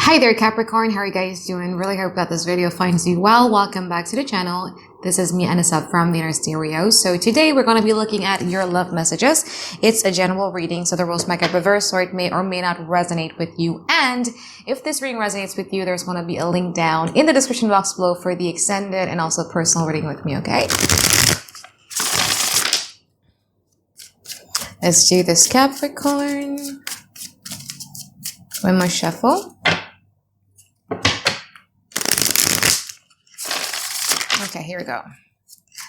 Hi there, Capricorn. How are you guys doing? Really hope that this video finds you well. Welcome back to the channel. This is me, Anisa from the Inner Stereo. So today we're going to be looking at your love messages. It's a general reading, so the rules might get reversed or it may or may not resonate with you. And if this reading resonates with you, there's going to be a link down in the description box below for the extended and also personal reading with me, okay? Let's do this, Capricorn. One more shuffle. Okay, here we go.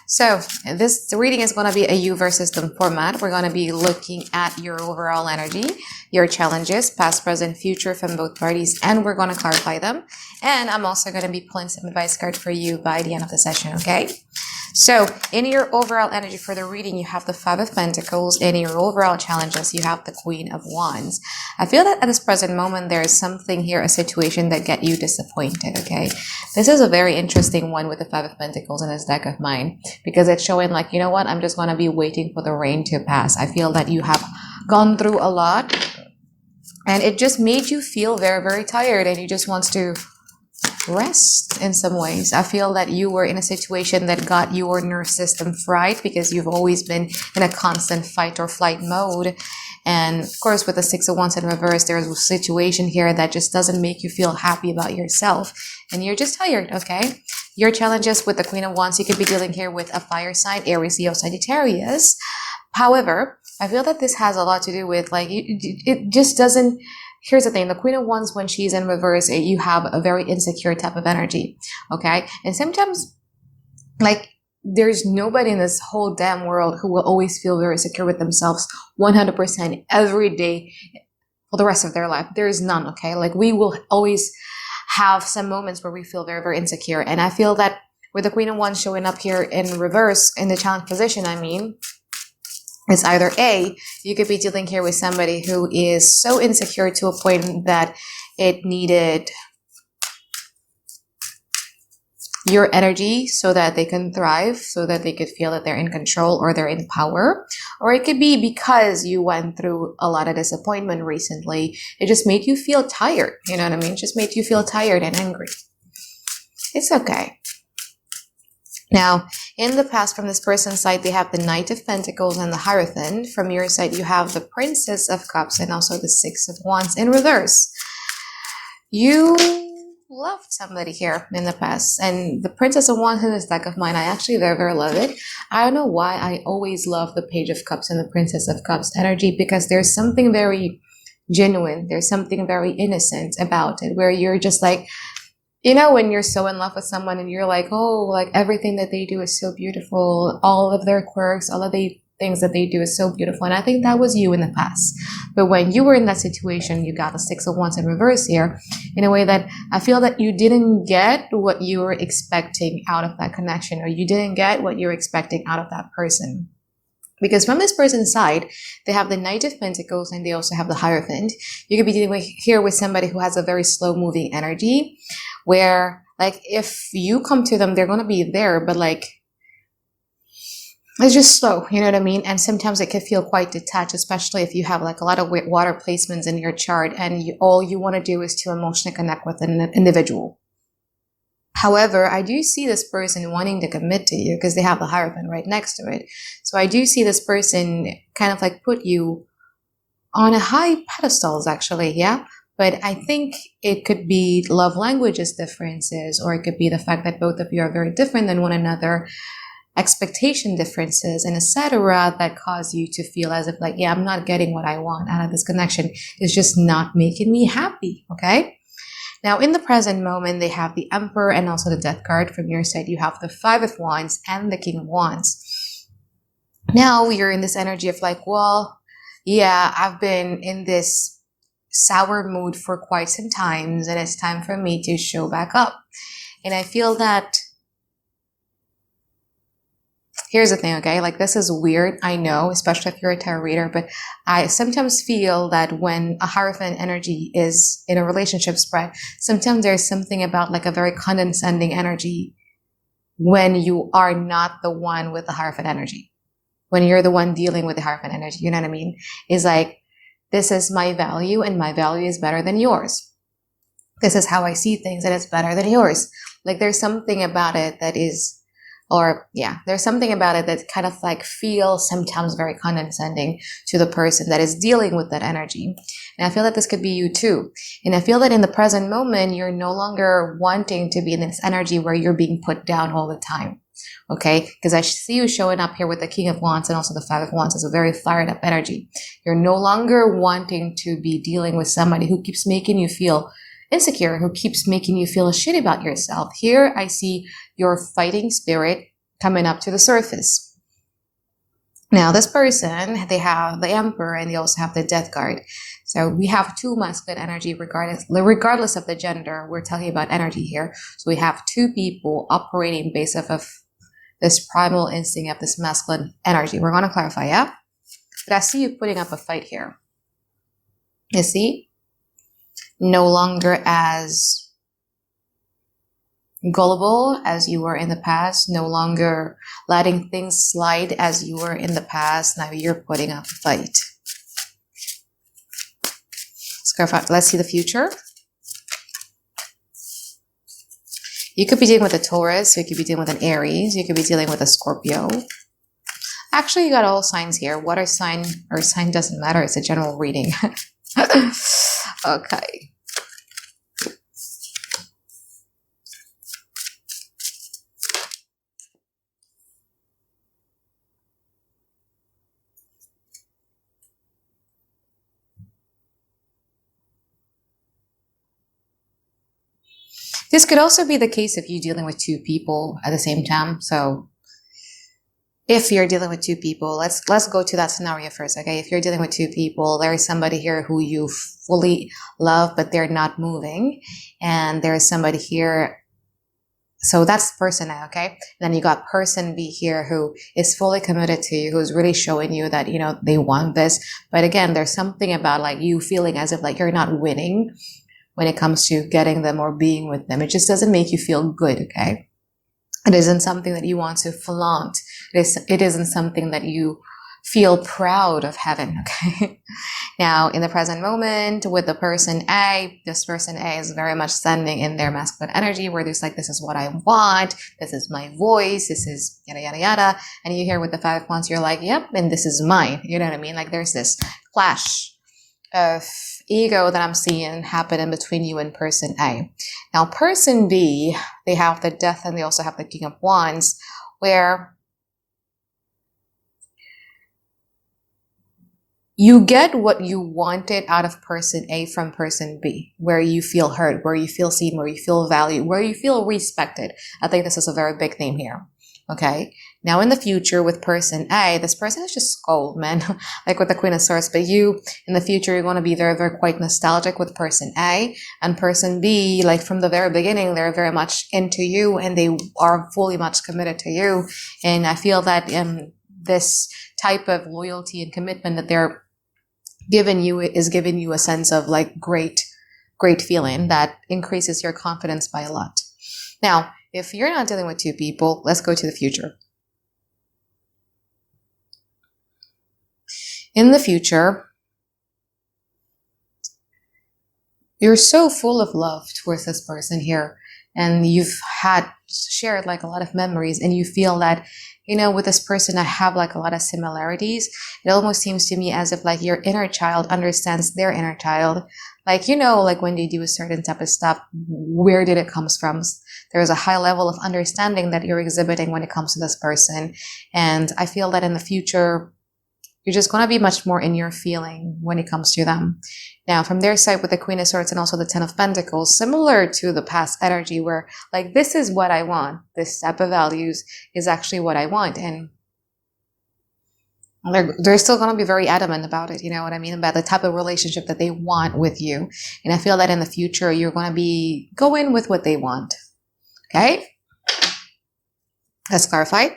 So this reading is going to be a universe system format. We're going to be looking at your overall energy, your challenges, past, present, future from both parties, and we're going to clarify them. And I'm also going to be pulling some advice cards for you by the end of the session, okay? So in your overall energy for the reading, you have the Five of Pentacles. In your overall challenges, you have the Queen of Wands. I feel that at this present moment, there is something here, a situation that get you disappointed, okay? This is a very interesting one with the Five of Pentacles in this deck of mine, because it's showing like, you know what, I'm just going to be waiting for the rain to pass. I feel that you have gone through a lot and it just made you feel very, very tired and you just want to rest in some ways. I feel that you were in a situation that got your nervous system fried because you've always been in a constant fight or flight mode. And of course, with the Six of Wands in reverse, there's a situation here that just doesn't make you feel happy about yourself. And you're just tired, okay? Your challenges with the Queen of Wands, you could be dealing here with a fire sign, Aries, Leo, Sagittarius. However, I feel that this has a lot to do with like, it just doesn't. Here's the thing, the Queen of Wands, when she's in reverse, you have a very insecure type of energy, okay? And sometimes, like, there's nobody in this whole damn world who will always feel very secure with themselves 100% every day for the rest of their life. There is none, okay? Like, we will always have some moments where we feel very, very insecure. And I feel that with the Queen of Wands showing up here in reverse, in the challenge position, I mean, it's either A, you could be dealing here with somebody who is so insecure to a point that it needed your energy so that they can thrive, so that they could feel that they're in control or they're in power. Or it could be because you went through a lot of disappointment recently. It just made you feel tired. You know what I mean? It just made you feel tired and angry. It's okay. Now, in the past, from this person's side, they have the Knight of Pentacles and the Hierophant. From your side, you have the Princess of Cups and also the Six of Wands in reverse. You loved somebody here in the past. And the Princess of Wands in this deck of mine, I actually very, very love it. I don't know why I always love the Page of Cups and the Princess of Cups energy, because there's something very genuine. There's something very innocent about it, where you're just like, you know, when you're so in love with someone and you're like, oh, like everything that they do is so beautiful. All of their quirks, all of the things that they do is so beautiful. And I think that was you in the past. But when you were in that situation, you got the Six of Wands in reverse here in a way that I feel that you didn't get what you were expecting out of that connection, or you didn't get what you were expecting out of that person. Because from this person's side, they have the Knight of Pentacles and they also have the Hierophant. You could be dealing here with somebody who has a very slow-moving energy, where, like, if you come to them, they're going to be there, but, like, it's just slow, you know what I mean? And sometimes it can feel quite detached, especially if you have, like, a lot of water placements in your chart and all you want to do is to emotionally connect with an individual. However, I do see this person wanting to commit to you because they have the Hierophant right next to it. So I do see this person kind of like put you on a high pedestals, actually, yeah? But I think it could be love languages differences, or it could be the fact that both of you are very different than one another, expectation differences, and etc. that cause you to feel as if like, yeah, I'm not getting what I want out of this connection. It's just not making me happy, okay? Now, in the present moment, they have the Emperor and also the Death card. From your side, you have the Five of Wands and the King of Wands. Now, you're in this energy of like, well, yeah, I've been in this sour mood for quite some time, and it's time for me to show back up. And I feel that, here's the thing, okay? Like, this is weird, I know, especially if you're a tarot reader, but I sometimes feel that when a Hierophant energy is in a relationship spread, sometimes there's something about like a very condescending energy when you are not the one with the Hierophant energy. When you're the one dealing with the Hierophant energy, you know what I mean? It's like, this is my value and my value is better than yours. This is how I see things and it's better than yours. Like there's something about it that is, or yeah, there's something about it that kind of like feels sometimes very condescending to the person that is dealing with that energy. And I feel that this could be you too. And I feel that in the present moment, you're no longer wanting to be in this energy where you're being put down all the time. Okay, because I see you showing up here with the King of Wands and also the Five of Wands as a very fired up energy. You're no longer wanting to be dealing with somebody who keeps making you feel insecure, who keeps making you feel shit about yourself. Here I see your fighting spirit coming up to the surface. Now this person, they have the Emperor and they also have the Death card. So we have two masculine energy regardless of the gender. We're talking about energy here. So we have two people operating based off of this primal instinct of this masculine energy. We're going to clarify, yeah? But I see you putting up a fight here. You see? No longer as gullible as you were in the past, no longer letting things slide as you were in the past. Now you're putting up a fight. Let's see the future. You could be dealing with a Taurus, you could be dealing with an Aries, you could be dealing with a Scorpio. Actually, you got all signs here. Water sign or sign doesn't matter, it's a general reading. Okay. This could also be the case if you're dealing with two people at the same time. So if you're dealing with two people, let's go to that scenario first, okay? If you're dealing with two people, there is somebody here who you fully love, but they're not moving. And there is somebody here. So that's person A, okay? Then you got person B here who is fully committed to you, who's really showing you that, you know, they want this. But again, there's something about like you feeling as if like you're not winning when it comes to getting them or being with them. It just doesn't make you feel good, okay? It isn't something that you want to flaunt. It isn't something that you feel proud of having, okay? Now, in the present moment, with the person A, this person A is very much standing in their masculine energy where there's like, this is what I want, this is my voice, this is yada, yada, yada. And you hear with the Five of Wands, you're like, yep, and this is mine. You know what I mean? Like there's this clash of ego that I'm seeing happen in between you and person A. Now, person B, they have the Death and they also have the King of Wands, where you get what you wanted out of person A from person B, where you feel heard, where you feel seen, where you feel valued, where you feel respected. I think this is a very big theme here. Okay. Now in the future with person A, this person is just gold, man. Like with the Queen of Swords, but you in the future, you're going to be very, very quite nostalgic with person A, and person B, like from the very beginning, they're very much into you and they are fully much committed to you. And I feel that this type of loyalty and commitment that they're giving you is giving you a sense of like great feeling that increases your confidence by a lot. Now, if you're not dealing with two people, let's go to the future. In the future, you're so full of love towards this person here, and you've shared like a lot of memories, and you feel that, you know, with this person, I have like a lot of similarities. It almost seems to me as if like your inner child understands their inner child. Like, you know, like when they do a certain type of stuff, where did it come from? There's a high level of understanding that you're exhibiting when it comes to this person. And I feel that in the future, you're just going to be much more in your feeling when it comes to them. Now, from their side with the Queen of Swords and also the Ten of Pentacles, similar to the past energy where like, this is what I want. This type of values is actually what I want. And they're still going to be very adamant about it. You know what I mean? About the type of relationship that they want with you. And I feel that in the future, you're going to be going with what they want. Okay? Let's clarify.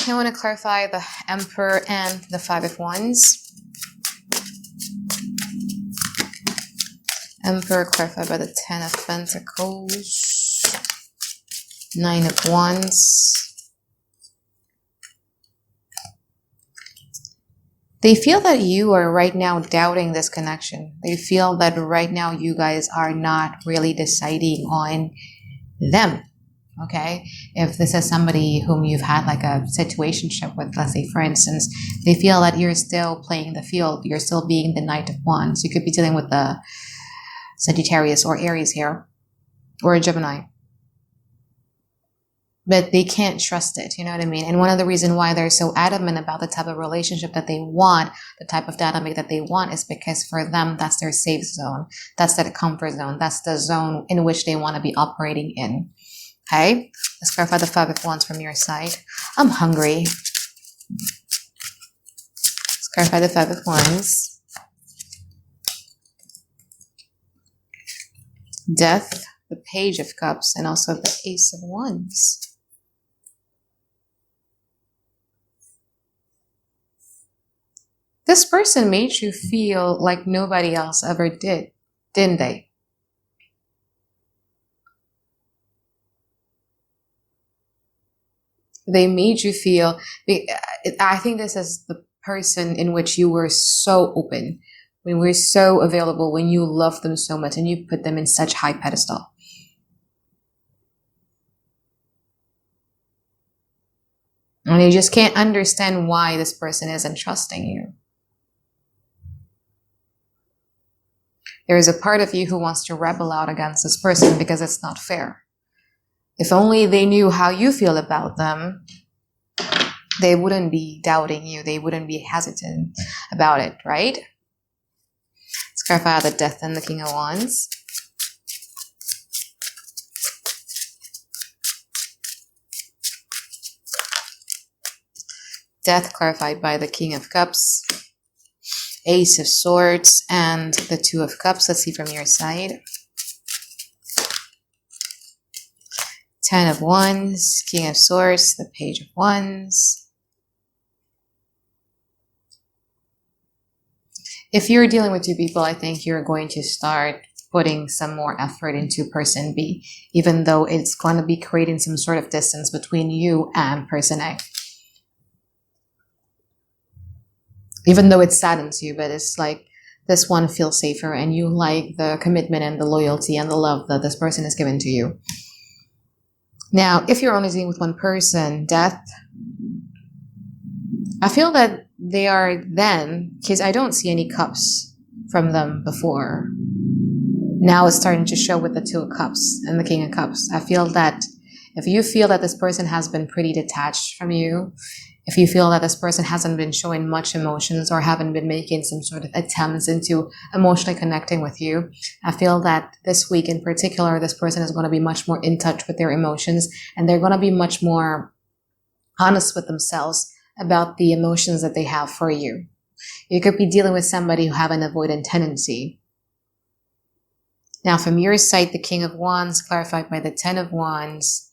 I want to clarify the Emperor and the Five of Wands. Emperor clarified by the Ten of Pentacles. Nine of Wands. They feel that you are right now doubting this connection. They feel that right now you guys are not really deciding on them. Okay, if this is somebody whom you've had like a situationship with, let's say for instance, they feel that you're still playing the field, you're still being the Knight of Wands. You could be dealing with the Sagittarius or Aries here, or a Gemini, but they can't trust it. You know what I mean? And one of the reasons why they're so adamant about the type of relationship that they want, the type of dynamic that they want, is because for them, that's their safe zone. That's their comfort zone. That's the zone in which they want to be operating in. Okay, let's clarify the Five of Wands from your side. I'm hungry. Let's clarify the Five of Wands. Death, the Page of Cups, and also the Ace of Wands. This person made you feel like nobody else ever did, didn't they? They made you feel, I think this is the person in which you were so open, when we're so available, when you love them so much and you put them in such high pedestal. And you just can't understand why this person isn't trusting you. There is a part of you who wants to rebel out against this person because it's not fair. If only they knew how you feel about them, they wouldn't be doubting you. They wouldn't be hesitant about it, right? Let's clarify the Death and the King of Wands. Death clarified by the King of Cups, Ace of Swords, and the Two of Cups. Let's see from your side. 10 of Wands, King of Swords, the Page of Wands. If you're dealing with two people, I think you're going to start putting some more effort into person B, even though it's going to be creating some sort of distance between you and person A. Even though it saddens you, but it's like this one feels safer and you like the commitment and the loyalty and the love that this person has given to you. Now, if you're only dealing with one person, Death, I feel that they are then, because I don't see any cups from them before. Now it's starting to show with the Two of Cups and the King of Cups. I feel that if you feel that this person has been pretty detached from you, if you feel that this person hasn't been showing much emotions or haven't been making some sort of attempts into emotionally connecting with you, I feel that this week in particular, this person is going to be much more in touch with their emotions, and they're going to be much more honest with themselves about the emotions that they have for you. You could be dealing with somebody who have an avoidant tendency. Now, from your side, the King of Wands clarified by the 10 of Wands,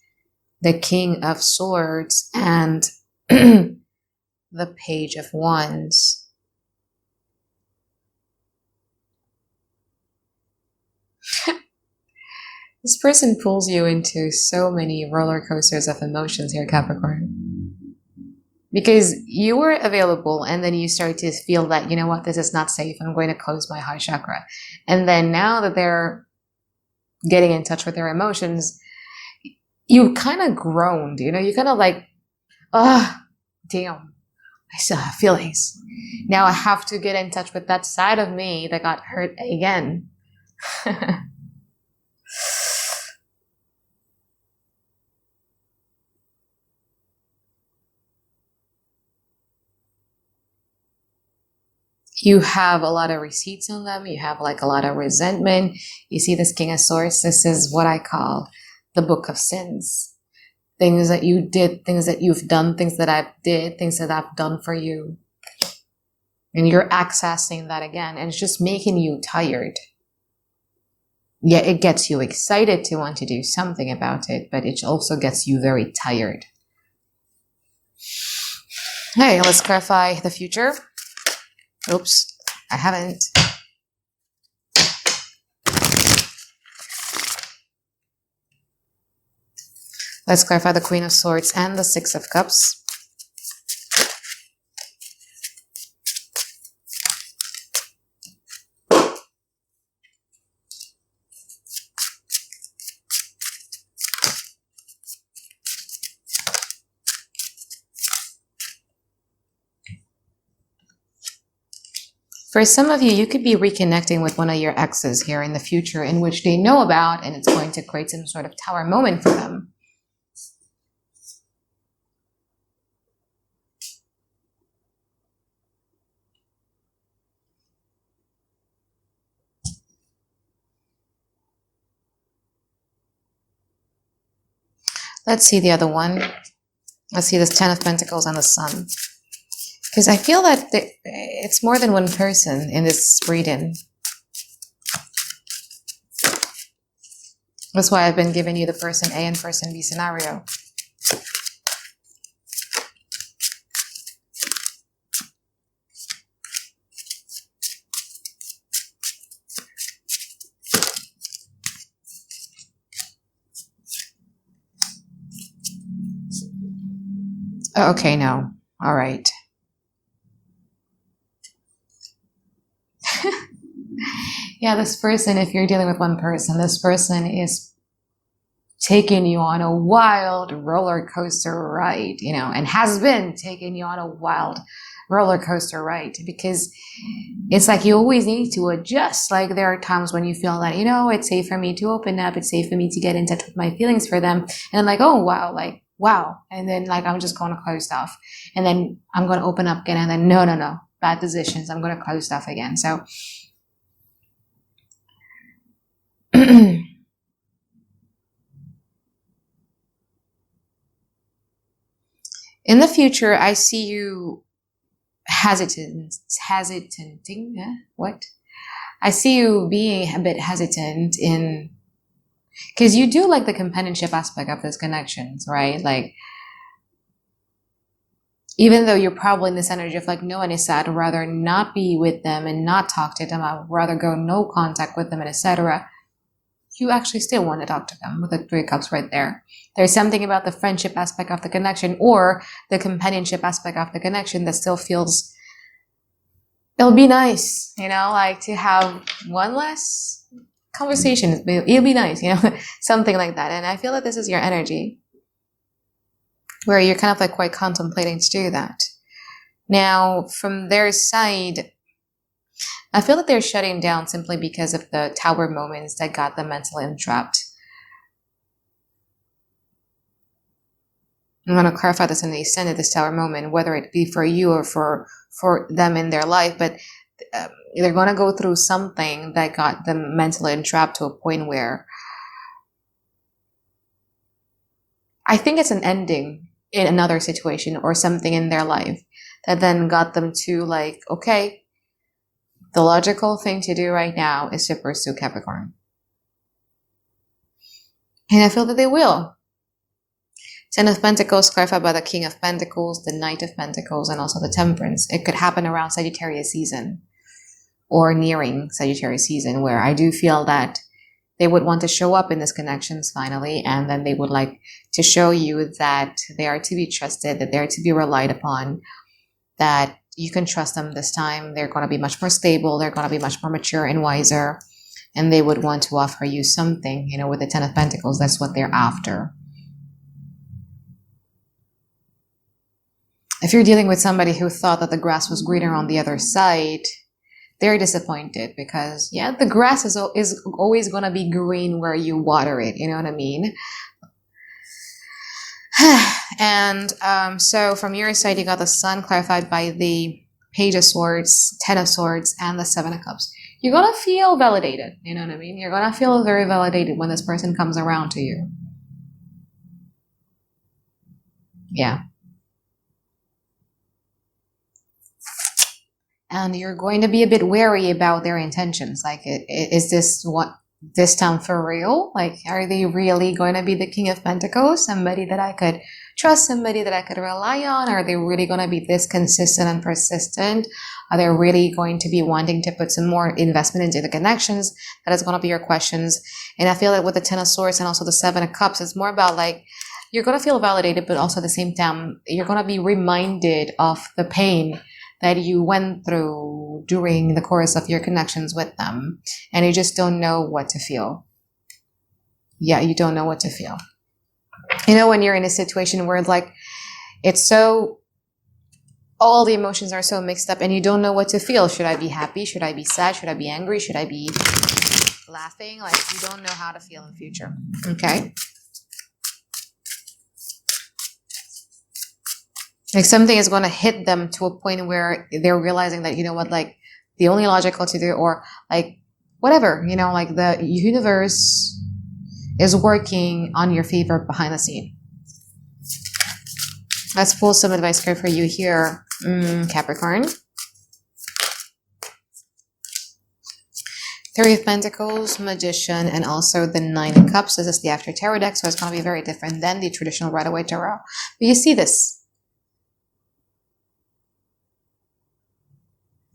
the King of Swords, and the Page of Wands. This person pulls you into so many roller coasters of emotions here, Capricorn. Because you were available and then you start to feel that, you know what, this is not safe. I'm going to close my heart chakra. And then now that they're getting in touch with their emotions, you kind of groaned, you know, you kind of like, oh, damn, I still have feelings. Now I have to get in touch with that side of me that got hurt again. You have a lot of receipts on them. You have like a lot of resentment. You see this King of Swords. This is what I call the Book of Sins. Things that you did, things that you've done, things that I've did, things that I've done for you. And you're accessing that again. And it's just making you tired. Yeah, it gets you excited to want to do something about it, but it also gets you very tired. Okay, let's clarify the future. Oops, I haven't. Let's clarify the Queen of Swords and the Six of Cups. For some of you, you could be reconnecting with one of your exes here in the future in which they know about, and it's going to create some sort of tower moment for them. Let's see the other one. Let's see this Ten of Pentacles and the Sun. Because I feel that it's more than one person in this reading. That's why I've been giving you the person A and person B scenario. Okay, no. All right. Yeah, this person, if you're dealing with one person, this person is taking you on a wild roller coaster ride, you know, and has been taking you on a wild roller coaster ride, because it's like you always need to adjust. Like there are times when you feel that, you know, it's safe for me to open up, it's safe for me to get in touch with my feelings for them. And I'm like, oh, wow, like, wow. And then like, I'm just going to close stuff. And then I'm going to open up again. And then no, bad decisions. I'm going to close stuff again. So in the future, I see you hesitating. What? I see you being a bit hesitant in, because you do like the companionship aspect of these connections, right? Like, even though you're probably in this energy of like, no, Anisa, I'd rather not be with them and not talk to them. I'd rather go no contact with them, and etc. You actually still want to talk to them with the Three of Cups right there. There's something about the friendship aspect of the connection or the companionship aspect of the connection that still feels, it'll be nice, you know, like to have one less conversation. It'll be nice, you know, something like that. And I feel that this is your energy where you're kind of like quite contemplating to do that. Now, from their side, I feel that they're shutting down simply because of the tower moments that got them mentally entrapped. I'm going to clarify this in the extent of this tower moment, whether it be for you or for them in their life, but they're going to go through something that got them mentally entrapped to a point where I think it's an ending in another situation or something in their life that then got them to like, okay, the logical thing to do right now is to pursue Capricorn. And I feel that they will. Ten of Pentacles clarified by the King of Pentacles, the Knight of Pentacles, and also the Temperance. It could happen around Sagittarius season or nearing Sagittarius season, where I do feel that they would want to show up in these connections finally, and then they would like to show you that they are to be trusted, that they are to be relied upon, that you can trust them this time. They're going to be much more stable. They're going to be much more mature and wiser. And they would want to offer you something, you know, with the Ten of Pentacles. That's what they're after. If you're dealing with somebody who thought that the grass was greener on the other side, they're disappointed because, yeah, the grass is always going to be green where you water it. You know what I mean? And so from your side, you got the Sun clarified by the Page of Swords, Ten of Swords, and the Seven of Cups. You're going to feel validated. You know what I mean? You're going to feel very validated when this person comes around to you. Yeah. And you're going to be a bit wary about their intentions. Like, is this time for real? Like, are they really going to be the King of Pentacles? Somebody that I could trust, somebody that I could rely on? Are they really going to be this consistent and persistent? Are they really going to be wanting to put some more investment into the connections? That is going to be your questions. And I feel like with the Ten of Swords and also the Seven of Cups, it's more about like, you're going to feel validated, but also at the same time, you're going to be reminded of the pain that you went through during the course of your connections with them. And you just don't know what to feel. Yeah, you don't know what to feel. You know, when you're in a situation where it's like, it's so all the emotions are so mixed up and you don't know what to feel. Should I be happy? Should I be sad? Should I be angry? Should I be laughing? Like, you don't know how to feel in the future. Okay. Like, something is going to hit them to a point where they're realizing that, you know what, like, the only logical to do, or like, whatever, you know, like the universe is working on your favor behind the scene. Let's pull some advice card for you here, Capricorn. Three of Pentacles, Magician, and also the Nine of Cups. This is the After Tarot deck, so it's going to be very different than the traditional Rider-Waite Tarot. But you see this.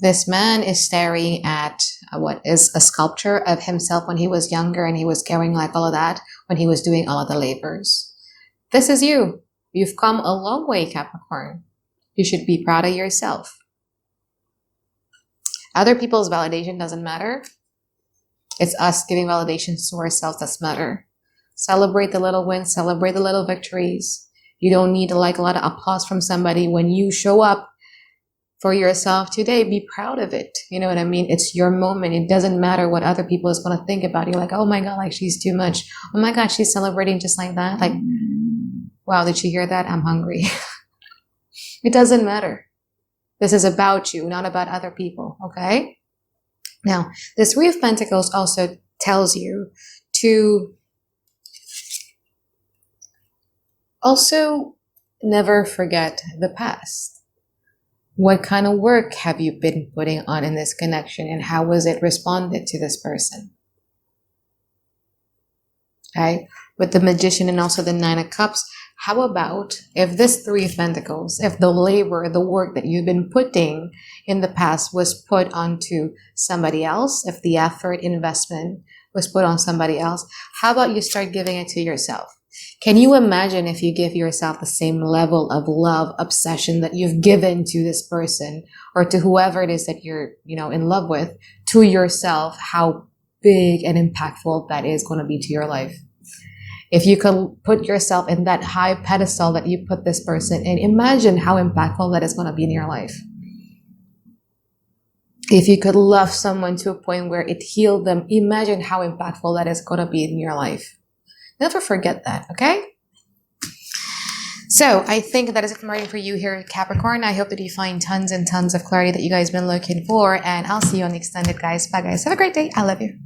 This man is staring at what is a sculpture of himself when he was younger, and he was carrying like all of that when he was doing all of the labors. This is you. You've come a long way, Capricorn. You should be proud of yourself. Other people's validation doesn't matter. It's us giving validations to ourselves that matter. Celebrate the little wins, celebrate the little victories. You don't need like a lot of applause from somebody. When you show up for yourself today, be proud of it. You know what I mean? It's your moment. It doesn't matter what other people is going to think about you. Like, oh my God, like she's too much. Oh my God, she's celebrating just like that. Like, wow, did you hear that? I'm hungry. It doesn't matter. This is about you, not about other people, okay? Now, this Three of Pentacles also tells you to also never forget the past. What kind of work have you been putting on in this connection, and how was it responded to this person? Okay, with the Magician and also the Nine of Cups, how about if this Three of Pentacles, if the labor, the work that you've been putting in the past was put onto somebody else, if the effort, investment was put on somebody else, how about you start giving it to yourself? Can you imagine if you give yourself the same level of love, obsession that you've given to this person or to whoever it is that you're, you know, in love with, to yourself, how big and impactful that is going to be to your life? If you can put yourself in that high pedestal that you put this person in, imagine how impactful that is going to be in your life. If you could love someone to a point where it healed them, imagine how impactful that is going to be in your life. Never forget that, okay? So I think that is it from reading for you here, Capricorn. I hope that you find tons and tons of clarity that you guys have been looking for, and I'll see you on the extended, guys. Bye, guys. Have a great day. I love you.